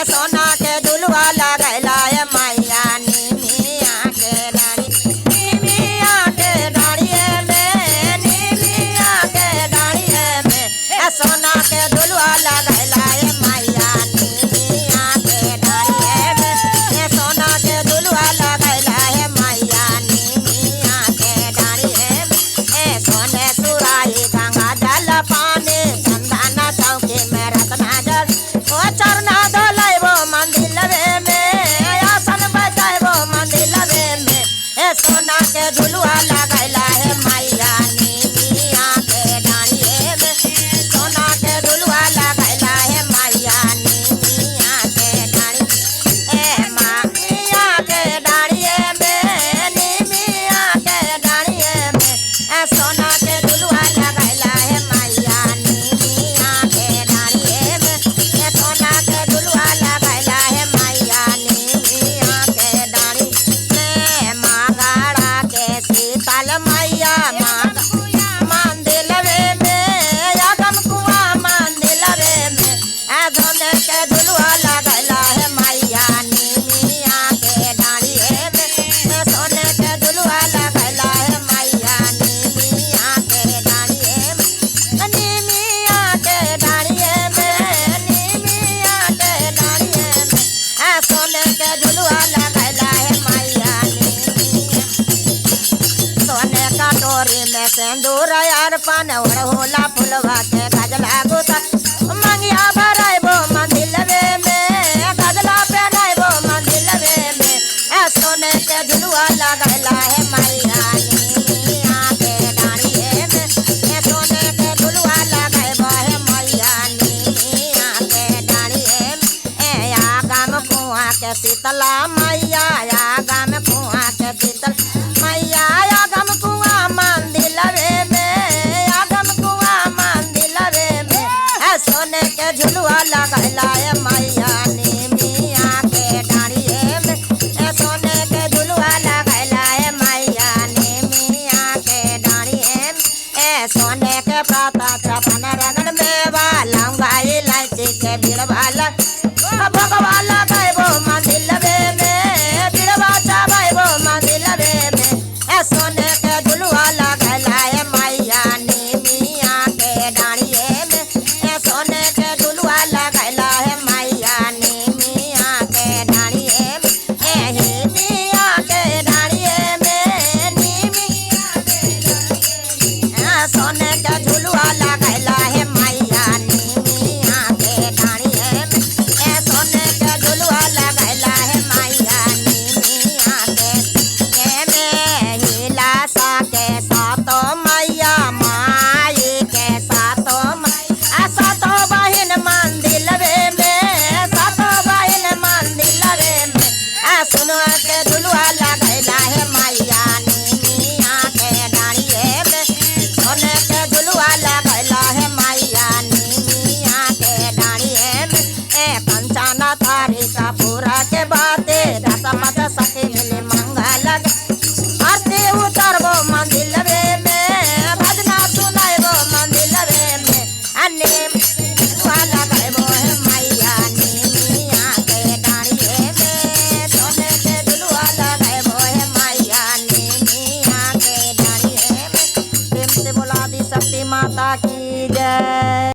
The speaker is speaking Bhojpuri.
सोना के झुलवा लगैला है मैया निमिया के डाड़ी निमिया के डाड़िए में निमिया के डाड़िए में सोना के झुलवा लगैला है मैया निमिया के डाड़िए में सोना के झुलवा लगैला है मैया निमिया के डाड़िए में सोने सुराही गंगा जल पानी चंदन चौकी में रत्ना जल ओ चरना धोलाइबो मंदिलवे में आसन बजाइबो मंदिलवे में सोना के झुलवा लगैला है मैया निमिया के डाड़िए में सोना के झुलवा लगैला है मैया निमिया के डाड़ी मैया के डाड़िए में निमिया के डाड़िए में सोना के झुलवा लगैला है मैया निमिया के डाड़िए में सोना के झुलवा लगैला है मैया निमिया के डाड़ी में मागाड़ा के शीतल मैया मंदिलवे में अगम कुआ मंदिलवे में सोने के झुलवा लगैला है मैया निमिया के डाड़िए में सोने के झुलवा लगैला है मैया निमिया के डाड़िए में निमिया के डाड़िए में निमिया के डाड़िए में सोने के झुलवा लगैला है मैया निमिया सोने का डोरी में सिंदूर अर्पण ओढ़ोला फुलवा के गजला गुता मंगिया भराइबो मंदिलवे में गजला पहनाइबो मंदिलवे में सोने के झुलवा लगैला है मैया निमिया के डाड़िए में सोने के झुलवा लगैबो है मैया निमिया के डाड़िए में आगम कुआ के शीतला मैया आगम कुआ के शीतल मैया आगम कुआ मंदिलवे में आगम कुआ मंदिलवे में सोने के झुलवा लगैला है